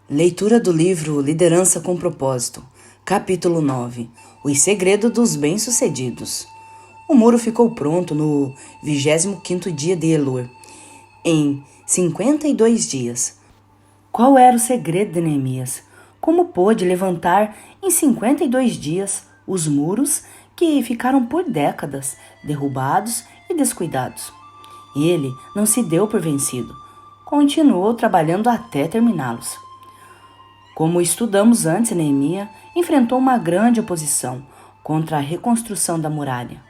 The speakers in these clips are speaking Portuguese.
Leitura do livro Liderança com Propósito, capítulo 9, Os segredos dos bem-sucedidos. O muro ficou pronto no 25º dia de Elul, em 52 dias. Qual era o segredo de Neemias? Como pôde levantar em 52 dias os muros que ficaram por décadas derrubados e descuidados? Ele não se deu por vencido, continuou trabalhando até terminá-los. Como estudamos antes, Neemias enfrentou uma grande oposição contra a reconstrução da muralha.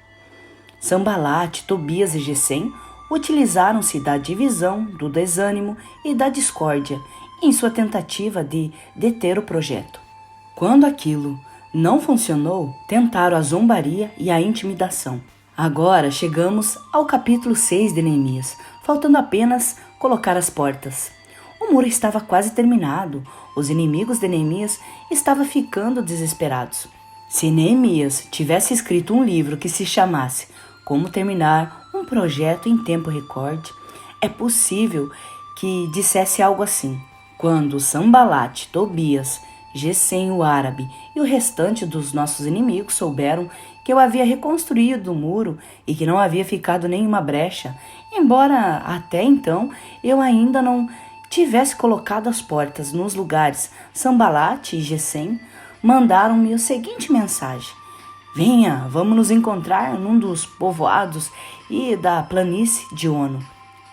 Sanbalate, Tobias e Gesem utilizaram-se da divisão, do desânimo e da discórdia em sua tentativa de deter o projeto. Quando aquilo não funcionou, tentaram a zombaria e a intimidação. Agora chegamos ao capítulo 6 de Neemias, faltando apenas colocar as portas. O muro estava quase terminado. Os inimigos de Neemias estavam ficando desesperados. Se Neemias tivesse escrito um livro que se chamasse Como Terminar um Projeto em Tempo Recorde, é possível que dissesse algo assim: quando Sanbalate, Tobias, Gesem o árabe e o restante dos nossos inimigos souberam que eu havia reconstruído o muro e que não havia ficado nenhuma brecha, embora até então eu ainda não tivesse colocado as portas nos lugares, Sanbalate e Gesem mandaram-me a seguinte mensagem: venha, vamos nos encontrar num dos povoados e da planície de Ono.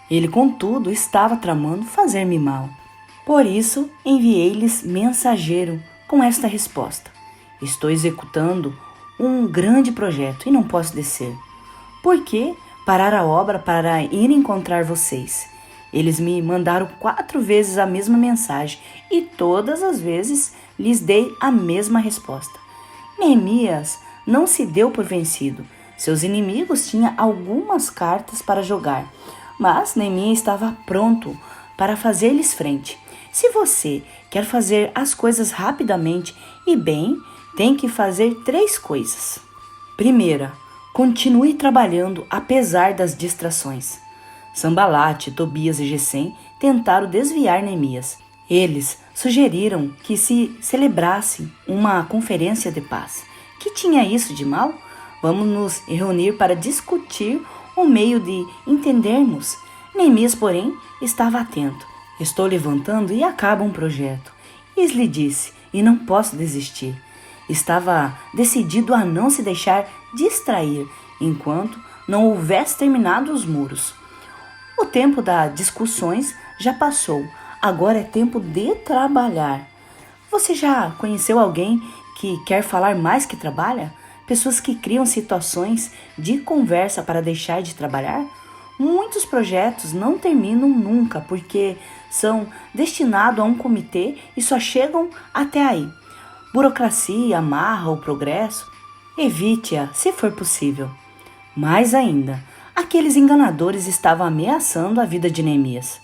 Ele, contudo, estava tramando fazer-me mal. Por isso, enviei-lhes mensageiro com esta resposta: estou executando um grande projeto e não posso descer. Por que parar a obra para ir encontrar vocês? Eles me mandaram 4 vezes a mesma mensagem e todas as vezes lhes dei a mesma resposta. Neemias não se deu por vencido. Seus inimigos tinham algumas cartas para jogar, mas Neemias estava pronto para fazer-lhes frente. Se você quer fazer as coisas rapidamente e bem, tem que fazer 3 coisas. Primeira, continue trabalhando apesar das distrações. Sanbalate, Tobias e Gesem tentaram desviar Neemias. Eles sugeriram que se celebrasse uma conferência de paz. Que tinha isso de mal? Vamos nos reunir para discutir o meio de entendermos. Neemias, porém, estava atento. Estou levantando e acaba um projeto. Lhe disse, e não posso desistir. Estava decidido a não se deixar distrair enquanto não houvesse terminado os muros. O tempo das discussões já passou, agora é tempo de trabalhar. Você já conheceu alguém que quer falar mais que trabalha? Pessoas que criam situações de conversa para deixar de trabalhar? Muitos projetos não terminam nunca porque são destinados a um comitê e só chegam até aí. Burocracia amarra o progresso. Evite-a se for possível. Mais ainda, aqueles enganadores estavam ameaçando a vida de Neemias.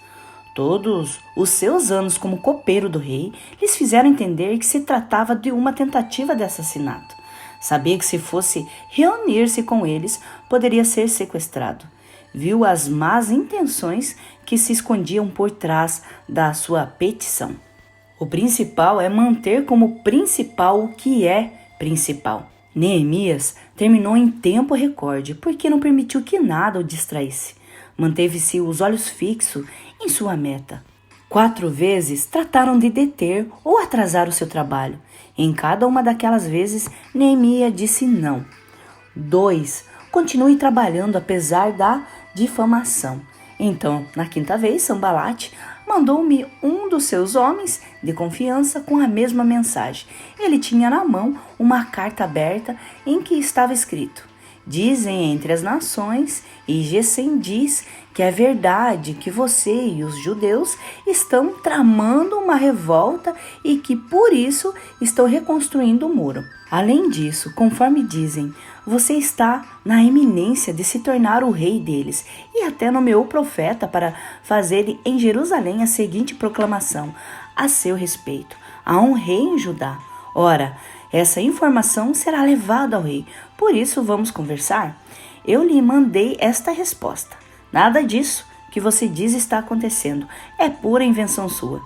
Todos os seus anos como copeiro do rei lhes fizeram entender que se tratava de uma tentativa de assassinato. Sabia que se fosse reunir-se com eles, poderia ser sequestrado. Viu as más intenções que se escondiam por trás da sua petição. O principal é manter como principal o que é principal. Neemias terminou em tempo recorde porque não permitiu que nada o distraísse. Manteve-se os olhos fixos em sua meta. 4 vezes trataram de deter ou atrasar o seu trabalho. Em cada uma daquelas vezes, Neemias disse não. 2. Continue trabalhando apesar da difamação. Então, na 5ª vez, Sanbalate mandou-me um dos seus homens de confiança com a mesma mensagem. Ele tinha na mão uma carta aberta em que estava escrito: dizem entre as nações, e Gesem diz que é verdade que você e os judeus estão tramando uma revolta e que por isso estão reconstruindo o muro. Além disso, conforme dizem, você está na iminência de se tornar o rei deles e até nomeou profeta para fazer em Jerusalém a seguinte proclamação a seu respeito: há um rei em Judá. Ora, essa informação será levada ao rei, por isso vamos conversar. Eu lhe mandei esta resposta: nada disso que você diz está acontecendo, é pura invenção sua.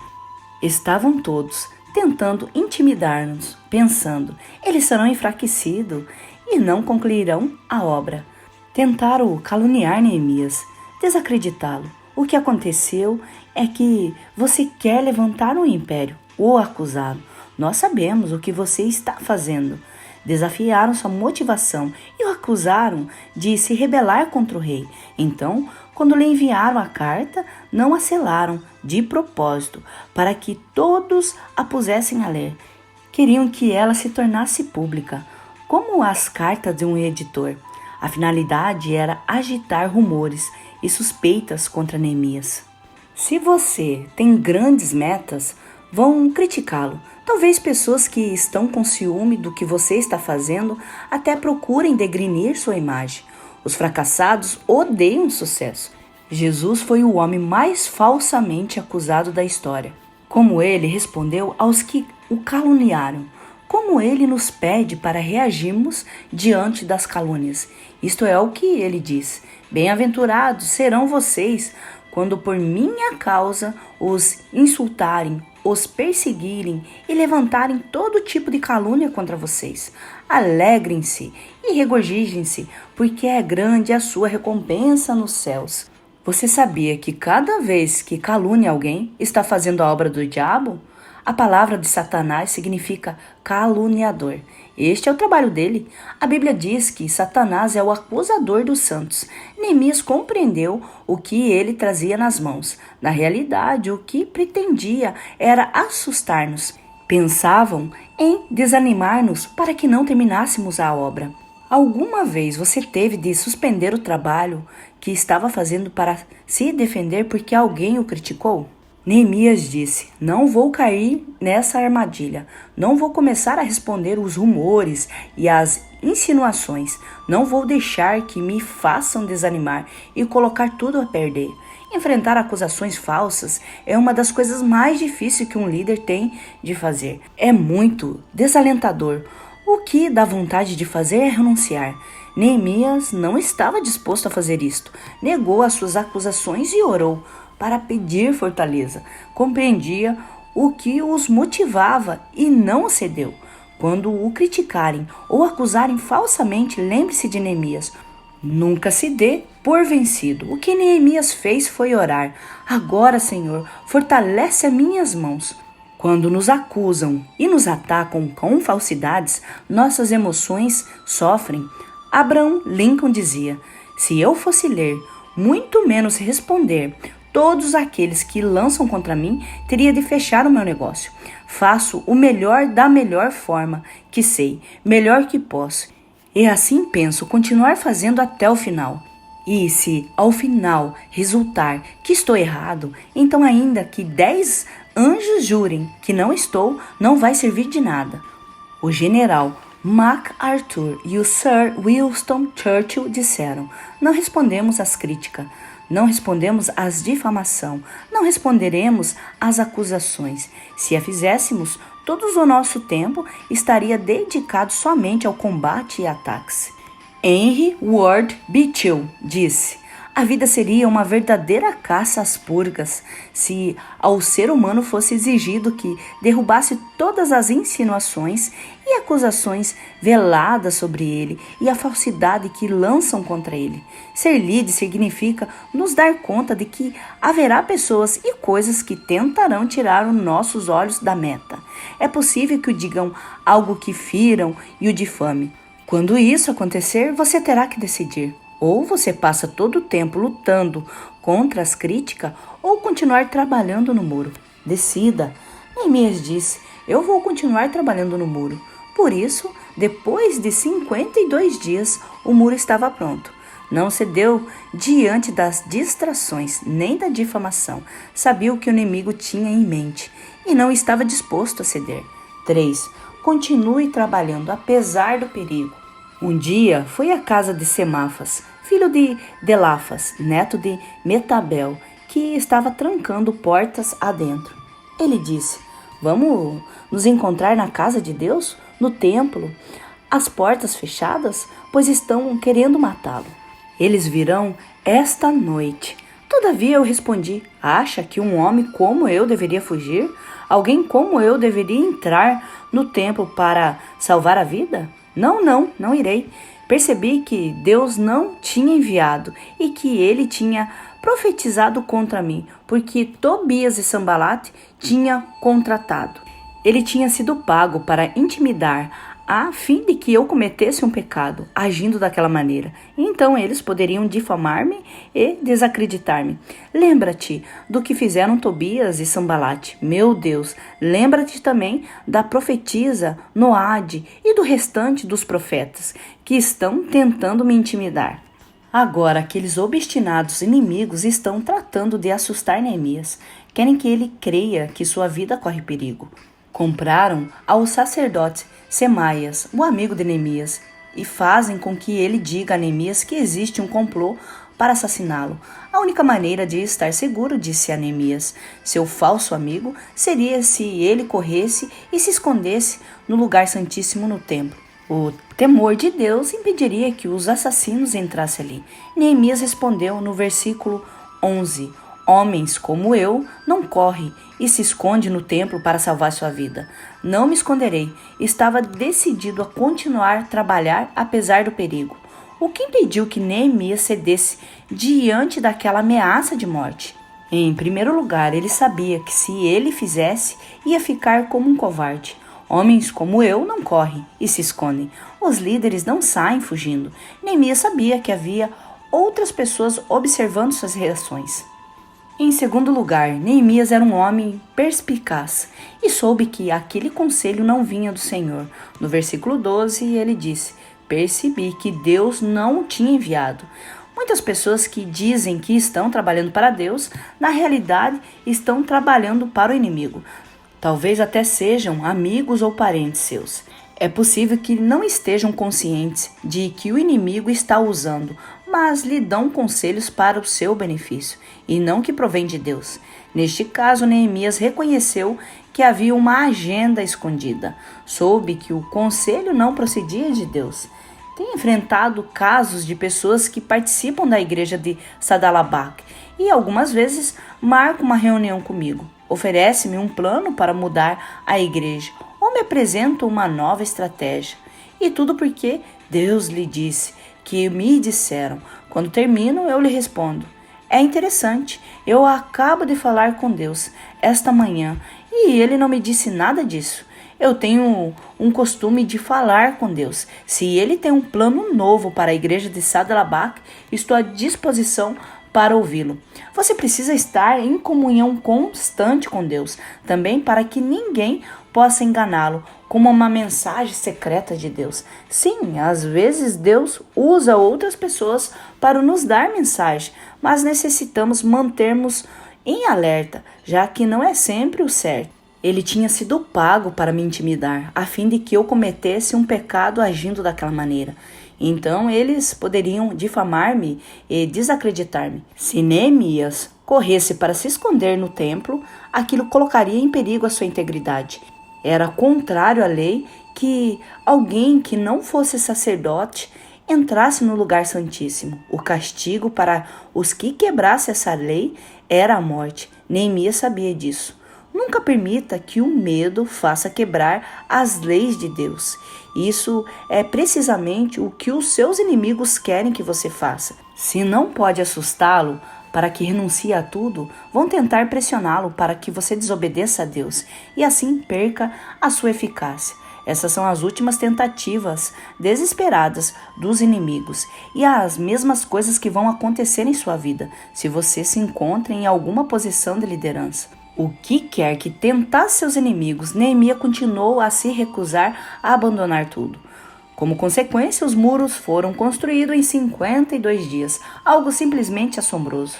Estavam todos tentando intimidar-nos, pensando, eles serão enfraquecidos e não concluirão a obra. Tentaram caluniar Neemias, desacreditá-lo. O que aconteceu é que você quer levantar um império ou acusá-lo. Nós sabemos o que você está fazendo. Desafiaram sua motivação e o acusaram de se rebelar contra o rei. Então, quando lhe enviaram a carta, não a selaram de propósito, para que todos a pusessem a ler. Queriam que ela se tornasse pública, como as cartas de um editor. A finalidade era agitar rumores e suspeitas contra Neemias. Se você tem grandes metas, vão criticá-lo. Talvez pessoas que estão com ciúme do que você está fazendo até procurem degrinir sua imagem. Os fracassados odeiam sucesso. Jesus foi o homem mais falsamente acusado da história. Como ele respondeu aos que o caluniaram. Como ele nos pede para reagirmos diante das calúnias. Isto é o que ele diz. Bem-aventurados serão vocês quando por minha causa os insultarem, os perseguirem e levantarem todo tipo de calúnia contra vocês. Alegrem-se e regozijem-se, porque é grande a sua recompensa nos céus. Você sabia que cada vez que calúnia alguém, está fazendo a obra do diabo? A palavra de Satanás significa caluniador. Este é o trabalho dele. A Bíblia diz que Satanás é o acusador dos santos. Neemias compreendeu o que ele trazia nas mãos. Na realidade, o que pretendia era assustar-nos. Pensavam em desanimar-nos para que não terminássemos a obra. Alguma vez você teve de suspender o trabalho que estava fazendo para se defender porque alguém o criticou? Neemias disse, não vou cair nessa armadilha, não vou começar a responder os rumores e as insinuações, não vou deixar que me façam desanimar e colocar tudo a perder. Enfrentar acusações falsas é uma das coisas mais difíceis que um líder tem de fazer. É muito desalentador. O que dá vontade de fazer é renunciar. Neemias não estava disposto a fazer isto. Negou as suas acusações e orou para pedir fortaleza. Compreendia o que os motivava e não cedeu. Quando o criticarem ou acusarem falsamente, lembre-se de Neemias. Nunca se dê por vencido. O que Neemias fez foi orar. Agora, Senhor, fortalece as minhas mãos. Quando nos acusam e nos atacam com falsidades, nossas emoções sofrem. Abraham Lincoln dizia, se eu fosse ler, muito menos responder, todos aqueles que lançam contra mim, teria de fechar o meu negócio. Faço o melhor da melhor forma que sei, melhor que posso. E assim penso continuar fazendo até o final. E se ao final resultar que estou errado, então ainda que 10 anjos jurem que não estou, não vai servir de nada. O general MacArthur e o Sir Winston Churchill disseram, não respondemos às críticas. Não respondemos às difamações, não responderemos às acusações. Se a fizéssemos, todo o nosso tempo estaria dedicado somente ao combate e ataques. Henry Ward Beecher disse, a vida seria uma verdadeira caça às purgas se ao ser humano fosse exigido que derrubasse todas as insinuações e acusações veladas sobre ele e a falsidade que lançam contra ele. Ser líder significa nos dar conta de que haverá pessoas e coisas que tentarão tirar os nossos olhos da meta. É possível que o digam algo que firam e o difame. Quando isso acontecer, você terá que decidir. Ou você passa todo o tempo lutando contra as críticas ou continuar trabalhando no muro. Decida. Neemias disse, eu vou continuar trabalhando no muro. Por isso, depois de 52 dias, o muro estava pronto. Não cedeu diante das distrações nem da difamação. Sabia o que o inimigo tinha em mente e não estava disposto a ceder. 3. Continue trabalhando apesar do perigo. Um dia foi à casa de Semafas, filho de Delafas, neto de Metabel, que estava trancando portas adentro. Ele disse, vamos nos encontrar na casa de Deus, no templo, as portas fechadas, pois estão querendo matá-lo. Eles virão esta noite. Todavia eu respondi, acha que um homem como eu deveria fugir? Alguém como eu deveria entrar no templo para salvar a vida? Não irei. Percebi que Deus não tinha enviado e que ele tinha profetizado contra mim, porque Tobias e Sambalate tinha contratado. Ele tinha sido pago para intimidar, a fim de que eu cometesse um pecado, agindo daquela maneira. Então eles poderiam difamar-me e desacreditar-me. Lembra-te do que fizeram Tobias e Sambalate. Meu Deus, lembra-te também da profetisa Noade e do restante dos profetas que estão tentando me intimidar. Agora, aqueles obstinados inimigos estão tratando de assustar Neemias. Querem que ele creia que sua vida corre perigo. Compraram ao sacerdote Semaias, o amigo de Neemias, e fazem com que ele diga a Neemias que existe um complô para assassiná-lo. A única maneira de estar seguro, disse a Neemias, seu falso amigo, seria se ele corresse e se escondesse no lugar santíssimo no templo. O temor de Deus impediria que os assassinos entrassem ali. Neemias respondeu no versículo 11: Homens como eu não correm e se esconde no templo para salvar sua vida. Não me esconderei. Estava decidido a continuar a trabalhar apesar do perigo. O que impediu que Neemias cedesse diante daquela ameaça de morte? Em primeiro lugar, ele sabia que se ele fizesse, ia ficar como um covarde. Homens como eu não correm e se escondem. Os líderes não saem fugindo. Neemias sabia que havia outras pessoas observando suas reações. Em segundo lugar, Neemias era um homem perspicaz e soube que aquele conselho não vinha do Senhor. No versículo 12, ele disse: Percebi que Deus não o tinha enviado. Muitas pessoas que dizem que estão trabalhando para Deus, na realidade estão trabalhando para o inimigo. Talvez até sejam amigos ou parentes seus. É possível que não estejam conscientes de que o inimigo está usando, mas lhe dão conselhos para o seu benefício, e não que provém de Deus. Neste caso, Neemias reconheceu que havia uma agenda escondida. Soube que o conselho não procedia de Deus. Tenho enfrentado casos de pessoas que participam da igreja de Sadalabac e algumas vezes marcam uma reunião comigo. Oferece-me um plano para mudar a igreja ou me apresenta uma nova estratégia. E tudo porque Deus lhe disse que me disseram. Quando termino, eu lhe respondo: é interessante, eu acabo de falar com Deus esta manhã e ele não me disse nada disso. Eu tenho um costume de falar com Deus. Se ele tem um plano novo para a igreja de Sadalabac, estou à disposição para ouvi-lo. Você precisa estar em comunhão constante com Deus, também para que ninguém possa enganá-lo como uma mensagem secreta de Deus. Sim, às vezes Deus usa outras pessoas para nos dar mensagem, mas necessitamos mantermos em alerta, já que não é sempre o certo. Ele tinha sido pago para me intimidar, a fim de que eu cometesse um pecado agindo daquela maneira. Então eles poderiam difamar-me e desacreditar-me. Se Neemias corresse para se esconder no templo, aquilo colocaria em perigo a sua integridade. Era contrário à lei que alguém que não fosse sacerdote entrasse no lugar santíssimo. O castigo para os que quebrassem essa lei era a morte. Neemias sabia disso. Nunca permita que o medo faça quebrar as leis de Deus. Isso é precisamente o que os seus inimigos querem que você faça. Se não pode assustá-lo para que renuncie a tudo, vão tentar pressioná-lo para que você desobedeça a Deus e assim perca a sua eficácia. Essas são as últimas tentativas desesperadas dos inimigos e as mesmas coisas que vão acontecer em sua vida se você se encontra em alguma posição de liderança. O que quer que tentasse seus inimigos, Neemias continuou a se recusar a abandonar tudo. Como consequência, os muros foram construídos em 52 dias, algo simplesmente assombroso.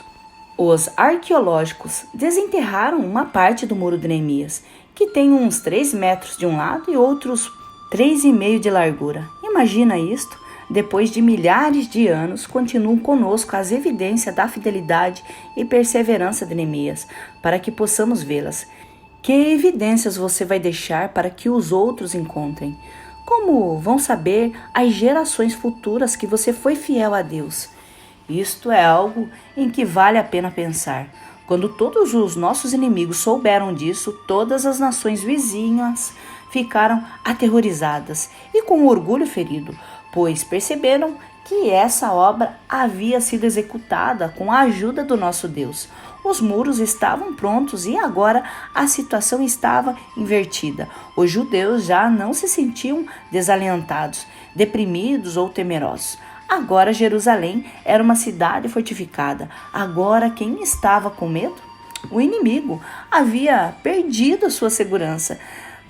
Os arqueológicos desenterraram uma parte do muro de Neemias, que tem uns 3 metros de um lado e outros 3,5 de largura. Imagina isto? Depois de milhares de anos, continuam conosco as evidências da fidelidade e perseverança de Neemias, para que possamos vê-las. Que evidências você vai deixar para que os outros encontrem? Como vão saber as gerações futuras que você foi fiel a Deus? Isto é algo em que vale a pena pensar. Quando todos os nossos inimigos souberam disso, todas as nações vizinhas ficaram aterrorizadas e com orgulho ferido, pois perceberam que essa obra havia sido executada com a ajuda do nosso Deus. Os muros estavam prontos e agora a situação estava invertida. Os judeus já não se sentiam desalentados, deprimidos ou temerosos. Agora Jerusalém era uma cidade fortificada. Agora quem estava com medo? O inimigo havia perdido a sua segurança.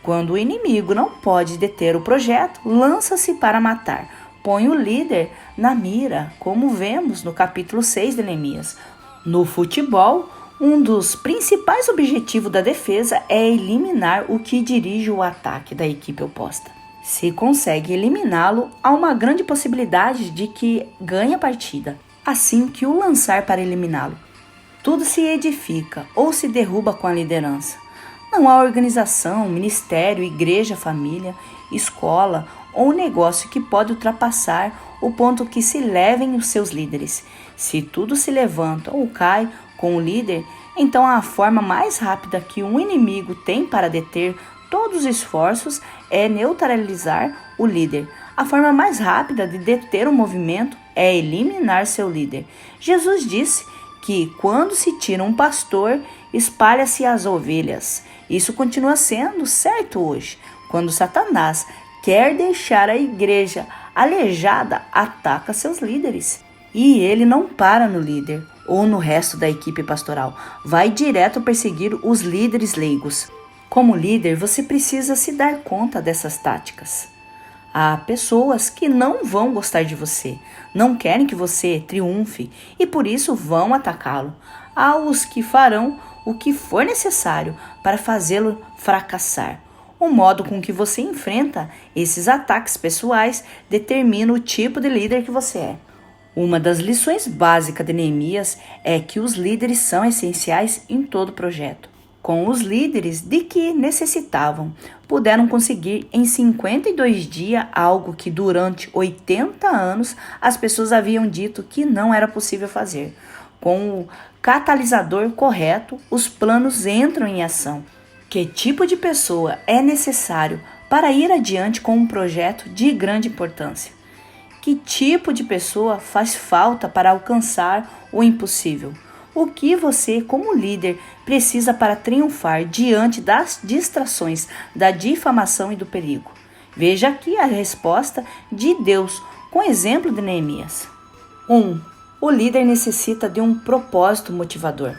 Quando o inimigo não pode deter o projeto, lança-se para matar. Põe o líder na mira, como vemos no capítulo 6 de Neemias. No futebol, um dos principais objetivos da defesa é eliminar o que dirige o ataque da equipe oposta. Se consegue eliminá-lo, há uma grande possibilidade de que ganhe a partida, assim que o lançar para eliminá-lo. Tudo se edifica ou se derruba com a liderança. Não há organização, ministério, igreja, família, escola ou negócio que pode ultrapassar o ponto que se levem os seus líderes. Se tudo se levanta ou cai com o líder, então a forma mais rápida que um inimigo tem para deter todos os esforços é neutralizar o líder. A forma mais rápida de deter o movimento é eliminar seu líder. Jesus disse que quando se tira um pastor, espalha-se as ovelhas. Isso continua sendo certo hoje. Quando Satanás quer deixar a igreja aleijada, ataca seus líderes. E ele não para no líder ou no resto da equipe pastoral. Vai direto perseguir os líderes leigos. Como líder, você precisa se dar conta dessas táticas. Há pessoas que não vão gostar de você, não querem que você triunfe e por isso vão atacá-lo. Há os que farão o que for necessário para fazê-lo fracassar. O modo com que você enfrenta esses ataques pessoais determina o tipo de líder que você é. Uma das lições básicas de Neemias é que os líderes são essenciais em todo projeto. Com os líderes de que necessitavam, puderam conseguir em 52 dias algo que durante 80 anos as pessoas haviam dito que não era possível fazer. Com o catalisador correto, os planos entram em ação. Que tipo de pessoa é necessário para ir adiante com um projeto de grande importância? Que tipo de pessoa faz falta para alcançar o impossível? O que você, como líder, precisa para triunfar diante das distrações, da difamação e do perigo? Veja aqui a resposta de Deus com o exemplo de Neemias. 1. O líder necessita de um propósito motivador.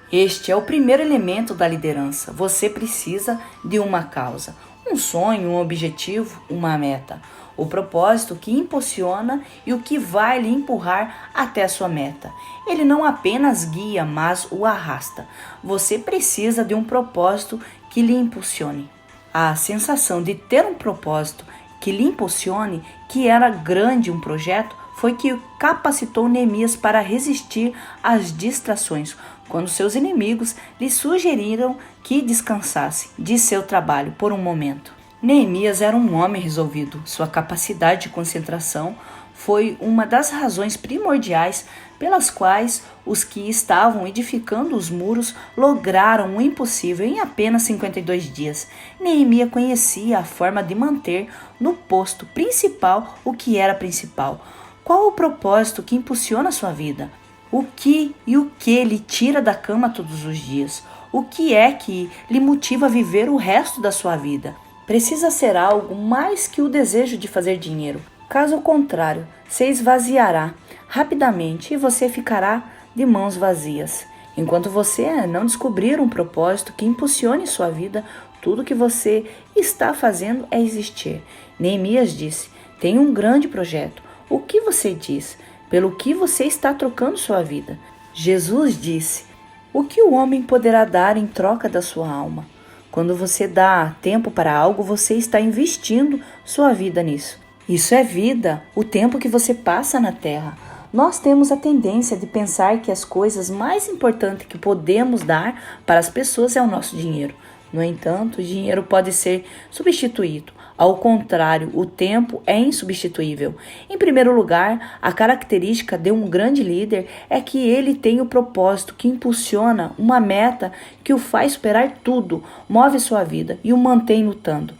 Este é o primeiro elemento da liderança. Você precisa de uma causa, um sonho, um objetivo, uma meta. O propósito que impulsiona e o que vai lhe empurrar até a sua meta. Ele não apenas guia, mas o arrasta. Você precisa de um propósito que lhe impulsione. A sensação de ter um propósito que lhe impulsione, que era grande um projeto, foi que capacitou Neemias para resistir às distrações, quando seus inimigos lhe sugeriram que descansasse de seu trabalho por um momento. Neemias era um homem resolvido. Sua capacidade de concentração foi uma das razões primordiais pelas quais os que estavam edificando os muros lograram o impossível em apenas 52 dias. Neemias conhecia a forma de manter no posto principal o que era principal. Qual o propósito que impulsiona sua vida? O que lhe tira da cama todos os dias? O que é que lhe motiva a viver o resto da sua vida? Precisa ser algo mais que o desejo de fazer dinheiro. Caso contrário, se esvaziará rapidamente e você ficará de mãos vazias. Enquanto você não descobrir um propósito que impulsione sua vida, tudo que você está fazendo é existir. Neemias disse: tem um grande projeto. O que você diz? Pelo que você está trocando sua vida? Jesus disse: o que o homem poderá dar em troca da sua alma? Quando você dá tempo para algo, você está investindo sua vida nisso. Isso é vida, o tempo que você passa na terra. Nós temos a tendência de pensar que as coisas mais importantes que podemos dar para as pessoas é o nosso dinheiro. No entanto, o dinheiro pode ser substituído. Ao contrário, o tempo é insubstituível. Em primeiro lugar, a característica de um grande líder é que ele tem o propósito que impulsiona uma meta que o faz superar tudo, move sua vida e o mantém lutando.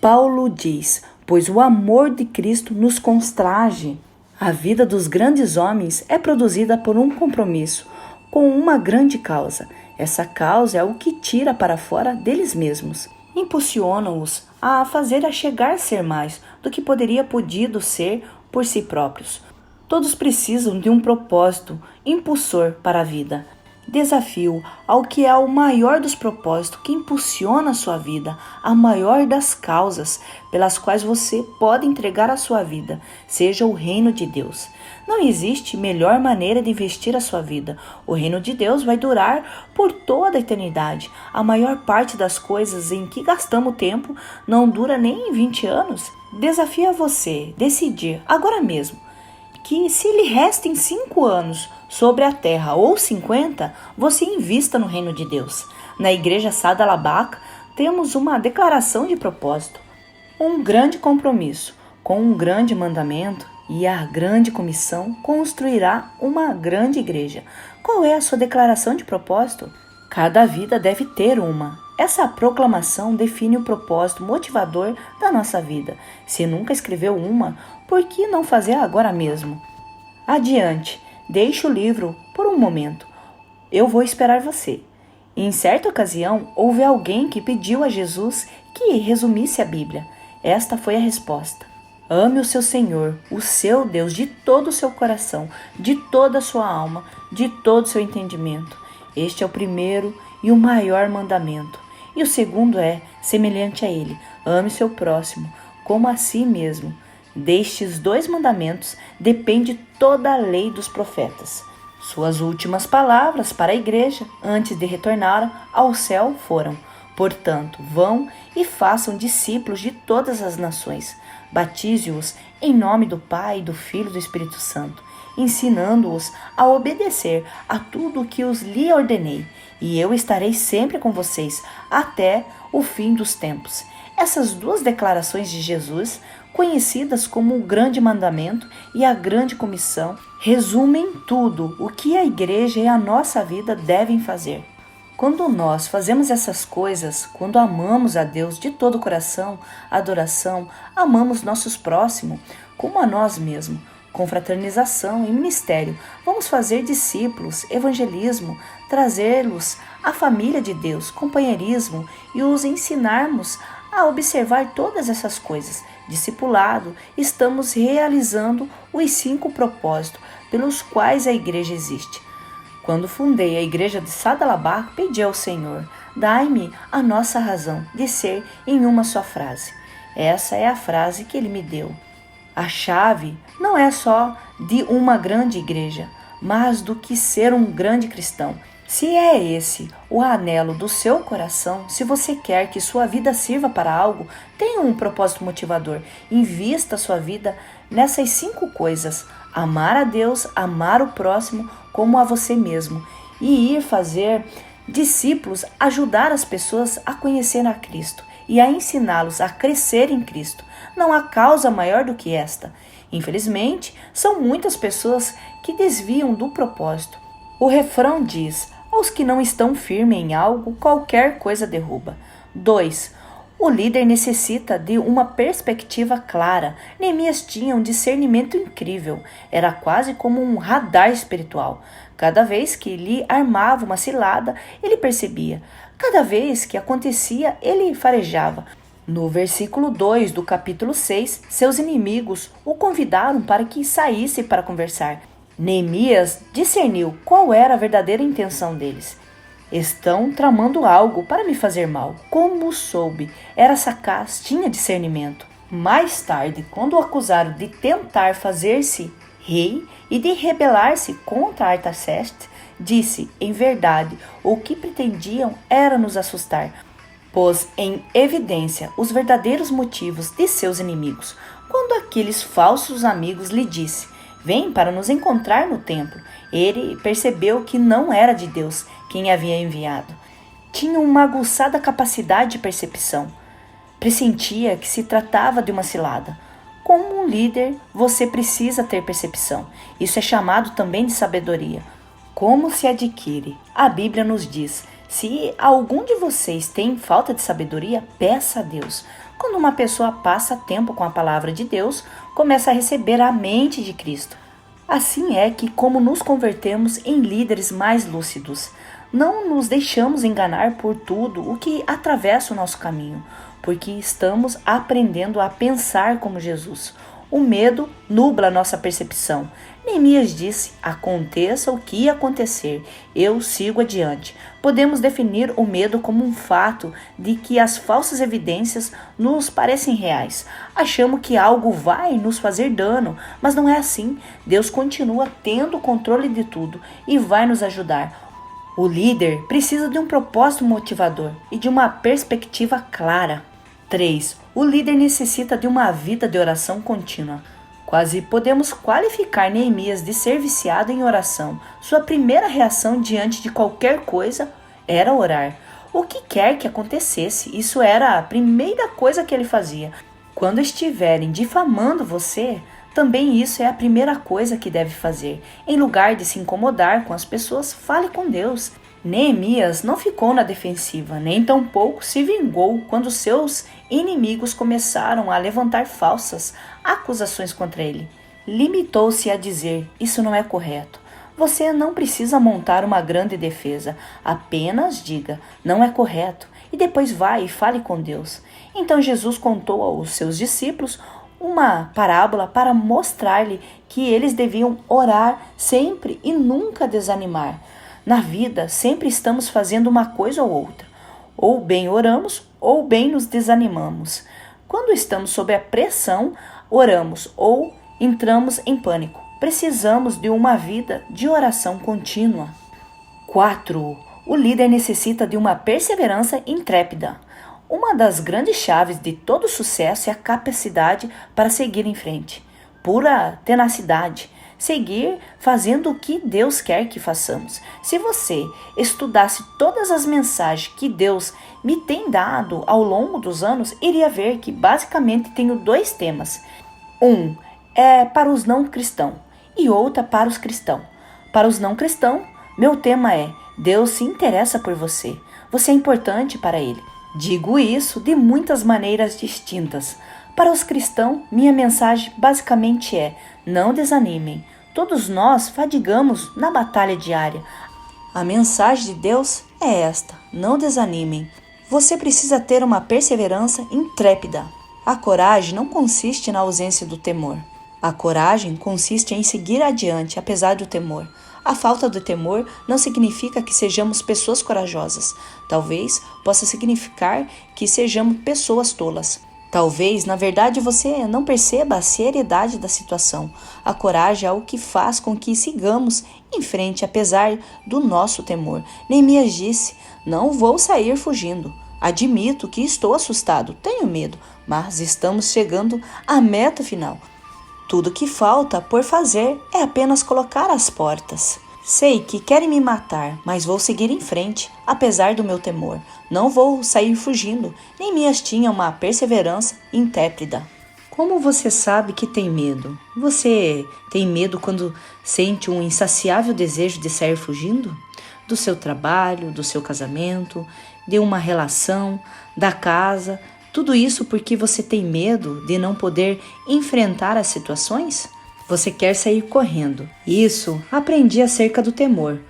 Paulo diz: pois o amor de Cristo nos constrange. A vida dos grandes homens é produzida por um compromisso com uma grande causa. Essa causa é o que tira para fora deles mesmos. Impulsiona-os a fazer a chegar a ser mais do que podido ser por si próprios. Todos precisam de um propósito impulsor para a vida. Desafio ao que é o maior dos propósitos que impulsiona a sua vida, a maior das causas pelas quais você pode entregar a sua vida, seja o reino de Deus. Não existe melhor maneira de investir a sua vida. O reino de Deus vai durar por toda a eternidade. A maior parte das coisas em que gastamos tempo não dura nem 20 anos. Desafio você decidir agora mesmo que se lhe restem 5 anos sobre a terra ou 50, você invista no reino de Deus. Na igreja Sadalabac, temos uma declaração de propósito, um grande compromisso com um grande mandamento, e a grande comissão construirá uma grande igreja. Qual é a sua declaração de propósito? Cada vida deve ter uma. Essa proclamação define o propósito motivador da nossa vida. Se nunca escreveu uma, por que não fazer agora mesmo? Adiante, deixe o livro por um momento. Eu vou esperar você. Em certa ocasião, houve alguém que pediu a Jesus que resumisse a Bíblia. Esta foi a resposta: ame o seu Senhor, o seu Deus, de todo o seu coração, de toda a sua alma, de todo o seu entendimento. Este é o primeiro e o maior mandamento. E o segundo é semelhante a ele: ame seu próximo como a si mesmo. Destes 2 mandamentos depende toda a lei dos profetas. Suas últimas palavras para a igreja, antes de retornar ao céu, foram: portanto, vão e façam discípulos de todas as nações. Batize-os em nome do Pai, do Filho e do Espírito Santo, ensinando-os a obedecer a tudo o que lhe ordenei, e eu estarei sempre com vocês até o fim dos tempos. Essas 2 declarações de Jesus, conhecidas como o grande mandamento e a grande comissão, resumem tudo o que a igreja e a nossa vida devem fazer. Quando nós fazemos essas coisas, quando amamos a Deus de todo o coração, adoração, amamos nossos próximos como a nós mesmos, com fraternização e ministério, vamos fazer discípulos, evangelismo, trazê-los à família de Deus, companheirismo e os ensinarmos a observar todas essas coisas. Discipulado, estamos realizando os 5 propósitos pelos quais a igreja existe. Quando fundei a igreja de Sadalabac, pedi ao Senhor: dai-me a nossa razão de ser em uma só frase. Essa é a frase que ele me deu. A chave não é só de uma grande igreja, mas do que ser um grande cristão. Se é esse o anelo do seu coração, se você quer que sua vida sirva para algo, tenha um propósito motivador. Invista a sua vida nessas 5 coisas: amar a Deus, amar o próximo como a você mesmo, e ir fazer discípulos, ajudar as pessoas a conhecer a Cristo e a ensiná-los a crescer em Cristo. Não há causa maior do que esta. Infelizmente, são muitas pessoas que desviam do propósito. O refrão diz: aos que não estão firmes em algo, qualquer coisa derruba. 2. O líder necessita de uma perspectiva clara. Neemias tinha um discernimento incrível. Era quase como um radar espiritual. Cada vez que lhe armava uma cilada, ele percebia. Cada vez que acontecia, ele farejava. No versículo 2 do capítulo 6, seus inimigos o convidaram para que saísse para conversar. Neemias discerniu qual era a verdadeira intenção deles. Estão tramando algo para me fazer mal. Como soube? Era sagaz, tinha discernimento. Mais tarde, quando o acusaram de tentar fazer-se rei e de rebelar-se contra Artaxerxes, disse: em verdade, o que pretendiam era nos assustar. Pôs em evidência os verdadeiros motivos de seus inimigos. Quando aqueles falsos amigos lhe disse: vem para nos encontrar no templo, ele percebeu que não era de Deus quem havia enviado. Tinha uma aguçada capacidade de percepção. pressentia que se tratava de uma cilada. Como um líder, você precisa ter percepção. Isso é chamado também de sabedoria. Como se adquire? A Bíblia nos diz: se algum de vocês tem falta de sabedoria, peça a Deus. Quando uma pessoa passa tempo com a palavra de Deus, começa a receber a mente de Cristo. Assim é que, como nos convertemos em líderes mais lúcidos, não nos deixamos enganar por tudo o que atravessa o nosso caminho, porque estamos aprendendo a pensar como Jesus. O medo nubla nossa percepção. Neemias disse: aconteça o que acontecer, eu sigo adiante. Podemos definir o medo como um fato de que as falsas evidências nos parecem reais. Achamos que algo vai nos fazer dano, mas não é assim. Deus continua tendo o controle de tudo e vai nos ajudar. O líder precisa de um propósito motivador e de uma perspectiva clara. 3. O líder necessita de uma vida de oração contínua. Quase podemos qualificar Neemias de ser viciado em oração. Sua primeira reação diante de qualquer coisa era orar. O que quer que acontecesse, isso era a primeira coisa que ele fazia. Quando estiverem difamando você, também isso é a primeira coisa que deve fazer. Em lugar de se incomodar com as pessoas, fale com Deus. Neemias não ficou na defensiva, nem tampouco se vingou quando seus inimigos começaram a levantar falsas acusações contra ele. Limitou-se a dizer: isso não é correto. Você não precisa montar uma grande defesa, apenas diga: não é correto, e depois vá e fale com Deus. Então Jesus contou aos seus discípulos uma parábola para mostrar-lhe que eles deviam orar sempre e nunca desanimar. Na vida, sempre estamos fazendo uma coisa ou outra. Ou bem oramos, ou bem nos desanimamos. Quando estamos sob a pressão, oramos ou entramos em pânico. Precisamos de uma vida de oração contínua. 4. O líder necessita de uma perseverança intrépida. Uma das grandes chaves de todo sucesso é a capacidade para seguir em frente. Pura tenacidade. Seguir fazendo o que Deus quer que façamos. Se você estudasse todas as mensagens que Deus me tem dado ao longo dos anos, iria ver que basicamente tenho 2 temas. Um é para os não cristãos e outra para os cristãos. Para os não cristãos, meu tema é: Deus se interessa por você. Você é importante para Ele. Digo isso de muitas maneiras distintas. Para os cristãos, minha mensagem basicamente é: não desanimem. Todos nós fadigamos na batalha diária. A mensagem de Deus é esta: não desanimem. Você precisa ter uma perseverança intrépida. A coragem não consiste na ausência do temor. A coragem consiste em seguir adiante, apesar do temor. A falta de temor não significa que sejamos pessoas corajosas. Talvez possa significar que sejamos pessoas tolas. Talvez, na verdade, você não perceba a seriedade da situação. A coragem é o que faz com que sigamos em frente, apesar do nosso temor. Neemias disse: não vou sair fugindo. Admito que estou assustado, tenho medo, mas estamos chegando à meta final. Tudo que falta por fazer é apenas colocar as portas. Sei que querem me matar, mas vou seguir em frente, apesar do meu temor. Não vou sair fugindo. Neemias tinha uma perseverança intrépida. Como você sabe que tem medo? Você tem medo quando sente um insaciável desejo de sair fugindo? Do seu trabalho, do seu casamento, de uma relação, da casa, tudo isso porque você tem medo de não poder enfrentar as situações? Você quer sair correndo. Isso aprendi acerca do temor.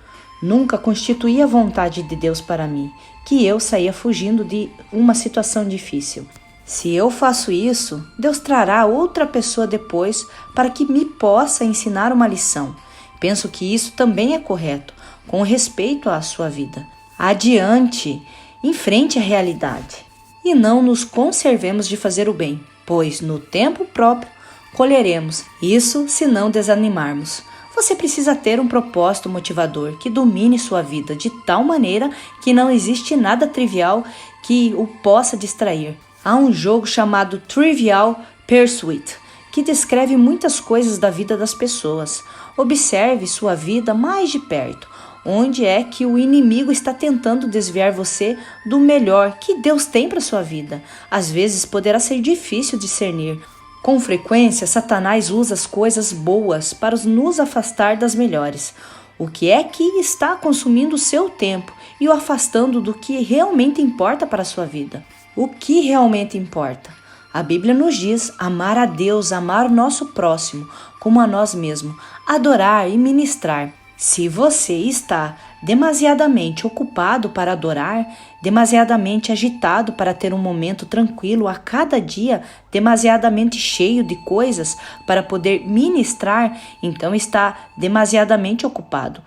Nunca constituí a vontade de Deus para mim, que eu saía fugindo de uma situação difícil. Se eu faço isso, Deus trará outra pessoa depois para que me possa ensinar uma lição. Penso que isso também é correto, com respeito à sua vida. Adiante, enfrente a realidade. E não nos conservemos de fazer o bem, pois no tempo próprio colheremos, isso se não desanimarmos. Você precisa ter um propósito motivador que domine sua vida de tal maneira que não existe nada trivial que o possa distrair. Há um jogo chamado Trivial Pursuit, que descreve muitas coisas da vida das pessoas. Observe sua vida mais de perto. onde é que o inimigo está tentando desviar você do melhor que Deus tem para sua vida. Às vezes poderá ser difícil discernir. Com frequência, Satanás usa as coisas boas para nos afastar das melhores. O que é que está consumindo o seu tempo e o afastando do que realmente importa para a sua vida? O que realmente importa? A Bíblia nos diz amar a Deus, amar o nosso próximo, como a nós mesmos, adorar e ministrar. Se você está demasiadamente ocupado para adorar, demasiadamente agitado para ter um momento tranquilo a cada dia, demasiadamente cheio de coisas para poder ministrar, então está demasiadamente ocupado.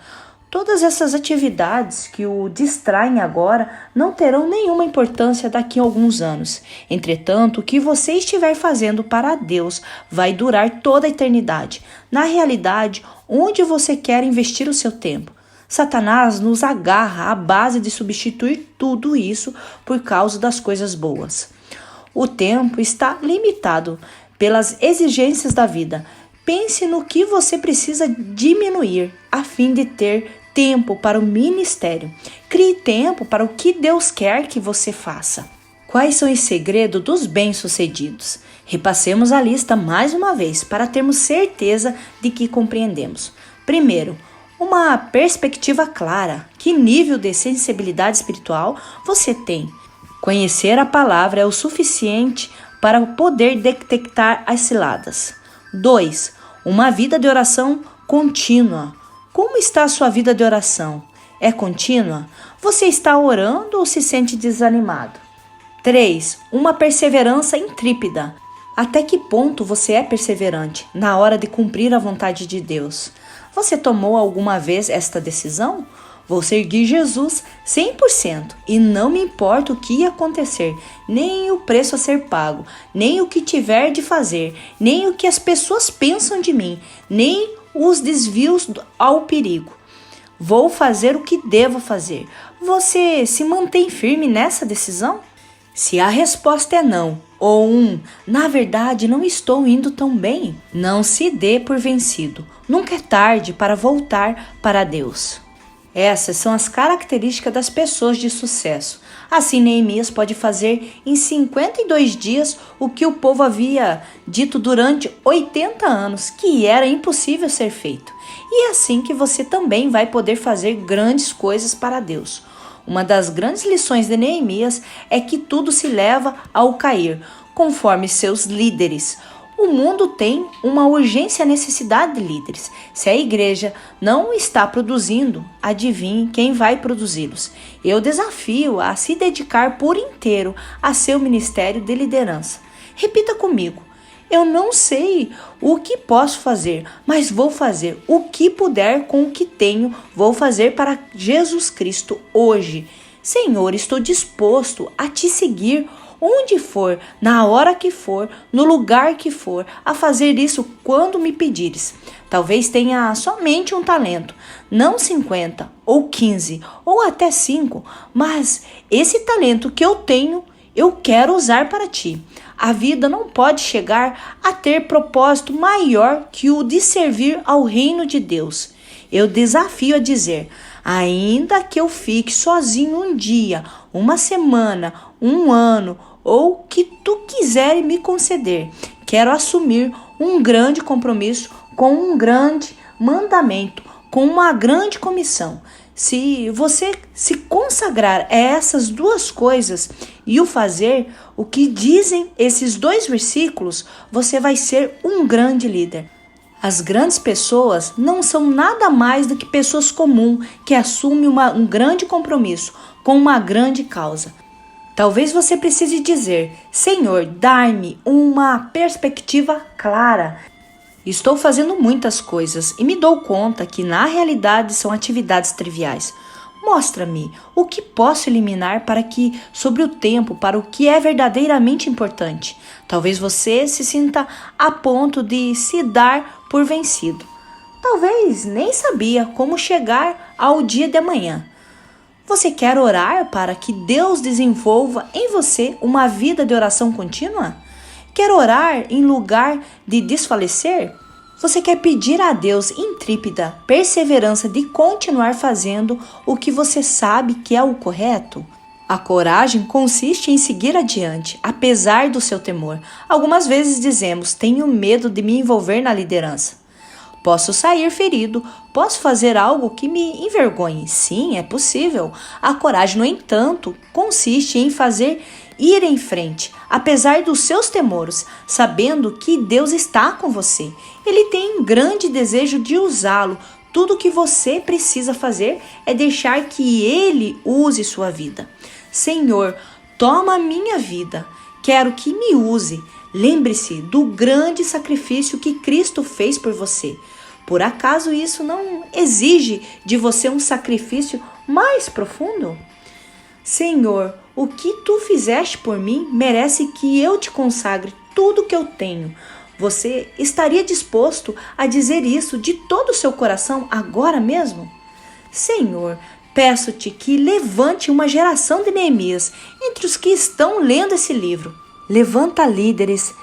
Todas essas atividades que o distraem agora não terão nenhuma importância daqui a alguns anos. Entretanto, o que você estiver fazendo para Deus vai durar toda a eternidade. Na realidade, onde você quer investir o seu tempo? Satanás nos agarra à base de substituir tudo isso por causa das coisas boas. O tempo está limitado pelas exigências da vida. Pense no que você precisa diminuir a fim de ter tempo para o ministério. Crie tempo para o que Deus quer que você faça. Quais são os segredos dos bem-sucedidos? Repassemos a lista mais uma vez para termos certeza de que compreendemos. Primeiro, uma perspectiva clara. Que nível de sensibilidade espiritual você tem? Conhecer a palavra é o suficiente para poder detectar as ciladas. 2. Uma vida de oração contínua. Como está a sua vida de oração? É contínua? Você está orando ou se sente desanimado? 3. Uma perseverança intrépida. Até que ponto você é perseverante na hora de cumprir a vontade de Deus? Você tomou alguma vez esta decisão? Vou seguir Jesus 100% e não me importa o que acontecer, nem o preço a ser pago, nem o que tiver de fazer, nem o que as pessoas pensam de mim, nem os desvios ao perigo. Vou fazer o que devo fazer. Você se mantém firme nessa decisão? Se a resposta é não, ou na verdade não estou indo tão bem, não se dê por vencido. Nunca é tarde para voltar para Deus. Essas são as características das pessoas de sucesso. Assim, Neemias pode fazer em 52 dias o que o povo havia dito durante 80 anos, que era impossível ser feito. E é assim que você também vai poder fazer grandes coisas para Deus. Uma das grandes lições de Neemias é que tudo se leva ao cair, conforme seus líderes. O mundo tem uma urgente necessidade de líderes. Se a igreja não está produzindo, adivinhe quem vai produzi-los. Eu desafio a se dedicar por inteiro a seu ministério de liderança. Repita comigo. Eu não sei o que posso fazer, mas vou fazer o que puder com o que tenho. Vou fazer para Jesus Cristo hoje. Senhor, estou disposto a te seguir onde for, na hora que for, no lugar que for, a fazer isso quando me pedires. Talvez tenha somente um talento, não 50 ou 15 ou até 5, mas esse talento que eu tenho, eu quero usar para ti. A vida não pode chegar a ter propósito maior que o de servir ao reino de Deus. Eu desafio a dizer, ainda que eu fique sozinho um dia, uma semana, um ano, ou o que tu quiser me conceder, quero assumir um grande compromisso com um grande mandamento, com uma grande comissão. Se você se consagrar a essas duas coisas e o fazer, o que dizem esses 2 versículos, você vai ser um grande líder. As grandes pessoas não são nada mais do que pessoas comuns que assumem um grande compromisso com uma grande causa. Talvez você precise dizer, Senhor, dá-me uma perspectiva clara. Estou fazendo muitas coisas e me dou conta que na realidade são atividades triviais. Mostra-me o que posso eliminar para que, sobre o tempo, para o que é verdadeiramente importante. Talvez você se sinta a ponto de se dar por vencido. Talvez nem sabia como chegar ao dia de amanhã. Você quer orar para que Deus desenvolva em você uma vida de oração contínua? Quer orar em lugar de desfalecer? Você quer pedir a Deus intrépida perseverança de continuar fazendo o que você sabe que é o correto? A coragem consiste em seguir adiante, apesar do seu temor. Algumas vezes dizemos, tenho medo de me envolver na liderança. Posso sair ferido, posso fazer algo que me envergonhe. Sim, é possível. A coragem, no entanto, consiste em ir em frente, apesar dos seus temores, sabendo que Deus está com você. Ele tem um grande desejo de usá-lo. Tudo o que você precisa fazer é deixar que Ele use sua vida. Senhor, toma a minha vida. Quero que me use. Lembre-se do grande sacrifício que Cristo fez por você. Por acaso isso não exige de você um sacrifício mais profundo? Senhor, o que tu fizeste por mim merece que eu te consagre tudo que eu tenho. Você estaria disposto a dizer isso de todo o seu coração agora mesmo? Senhor, peço-te que levante uma geração de Neemias entre os que estão lendo esse livro. Levanta líderes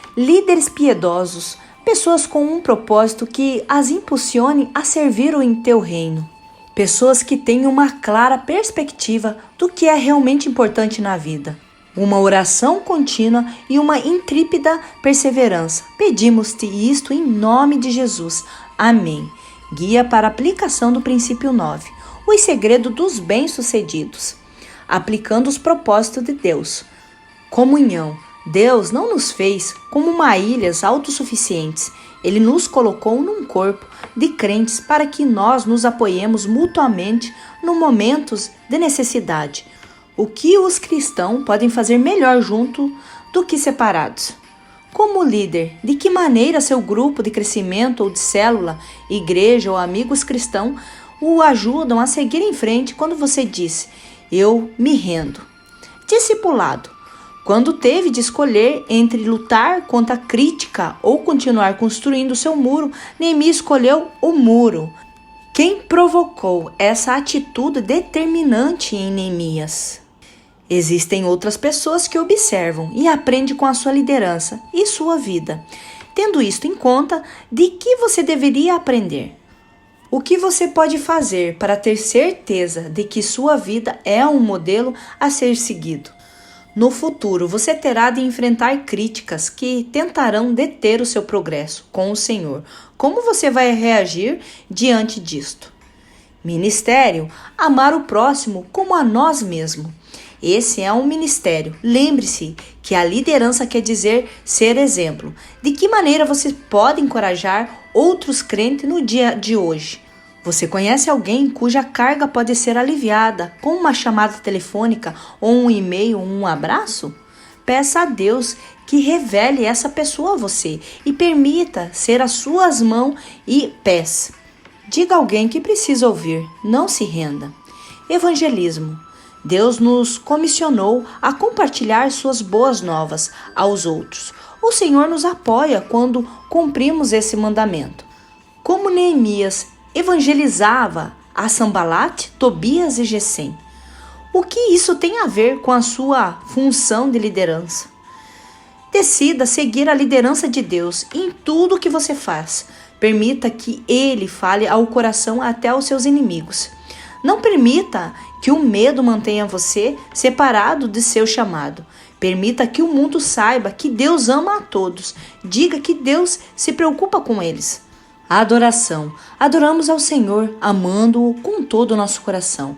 piedosos, pessoas com um propósito que as impulsione a servir em teu reino. Pessoas que tenham uma clara perspectiva do que é realmente importante na vida. Uma oração contínua e uma intrépida perseverança. Pedimos-te isto em nome de Jesus. Amém. Guia para a aplicação do princípio 9. Os segredos dos bem-sucedidos. Aplicando os propósitos de Deus. Comunhão. Deus não nos fez como uma ilhas autossuficientes. Ele nos colocou num corpo de crentes para que nós nos apoiemos mutuamente nos momentos de necessidade. O que os cristãos podem fazer melhor junto do que separados? Como líder, de que maneira seu grupo de crescimento ou de célula, igreja ou amigos cristãos o ajudam a seguir em frente quando você diz, eu me rendo? Discipulado. Quando teve de escolher entre lutar contra a crítica ou continuar construindo seu muro, Neemias escolheu o muro. Quem provocou essa atitude determinante em Neemias? Existem outras pessoas que observam e aprendem com a sua liderança e sua vida. Tendo isto em conta, de que você deveria aprender? O que você pode fazer para ter certeza de que sua vida é um modelo a ser seguido? No futuro, você terá de enfrentar críticas que tentarão deter o seu progresso com o Senhor. Como você vai reagir diante disto? Ministério: amar o próximo como a nós mesmos. Esse é um ministério. Lembre-se que a liderança quer dizer ser exemplo. De que maneira você pode encorajar outros crentes no dia de hoje? Você conhece alguém cuja carga pode ser aliviada com uma chamada telefônica ou um e-mail ou um abraço? Peça a Deus que revele essa pessoa a você e permita ser as suas mãos e pés. Diga a alguém que precisa ouvir, não se renda. Evangelismo. Deus nos comissionou a compartilhar suas boas novas aos outros. O Senhor nos apoia quando cumprimos esse mandamento. Como Neemias evangelizava a Sanbalate, Tobias e Gesem. O que isso tem a ver com a sua função de liderança? Decida seguir a liderança de Deus em tudo o que você faz. Permita que Ele fale ao coração até aos seus inimigos. Não permita que o medo mantenha você separado de seu chamado. Permita que o mundo saiba que Deus ama a todos. Diga que Deus se preocupa com eles. Adoração. Adoramos ao Senhor, amando-o com todo o nosso coração.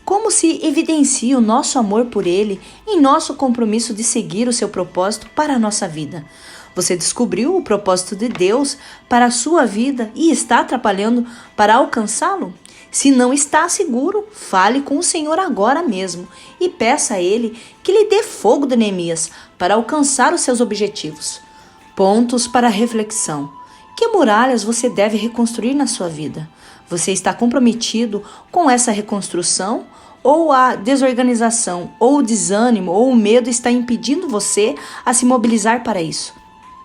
Como se evidencia o nosso amor por Ele em nosso compromisso de seguir o seu propósito para a nossa vida? Você descobriu o propósito de Deus para a sua vida e está trabalhando para alcançá-lo? Se não está seguro, fale com o Senhor agora mesmo e peça a Ele que lhe dê fogo de Neemias para alcançar os seus objetivos. Pontos para reflexão. Que muralhas você deve reconstruir na sua vida? Você está comprometido com essa reconstrução? Ou a desorganização, ou o desânimo, ou o medo está impedindo você a se mobilizar para isso?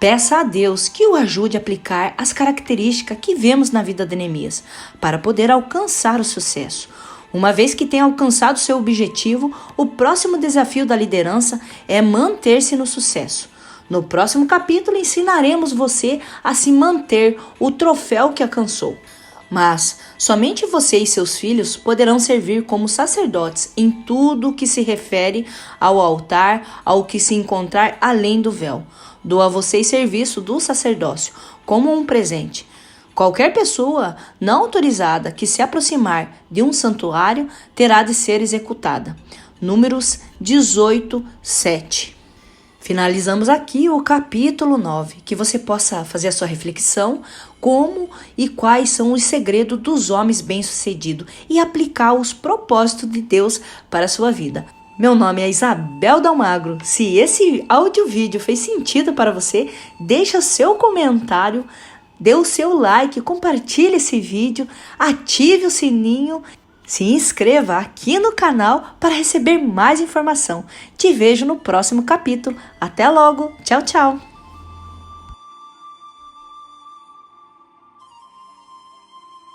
Peça a Deus que o ajude a aplicar as características que vemos na vida de Neemias, para poder alcançar o sucesso. Uma vez que tenha alcançado seu objetivo, o próximo desafio da liderança é manter-se no sucesso. No próximo capítulo ensinaremos você a se manter o troféu que alcançou. Mas somente você e seus filhos poderão servir como sacerdotes em tudo o que se refere ao altar, ao que se encontrar além do véu. Dou a vocês serviço do sacerdócio como um presente. Qualquer pessoa não autorizada que se aproximar de um santuário terá de ser executada. Números 18, 7. Finalizamos aqui o capítulo 9, que você possa fazer a sua reflexão como e quais são os segredos dos homens bem-sucedidos e aplicar os propósitos de Deus para a sua vida. Meu nome é Isabel Dalmagro. Se esse áudio-vídeo fez sentido para você, deixa seu comentário, dê o seu like, compartilhe esse vídeo, ative o sininho, se inscreva aqui no canal para receber mais informação. Te vejo no próximo capítulo. Até logo. Tchau, tchau.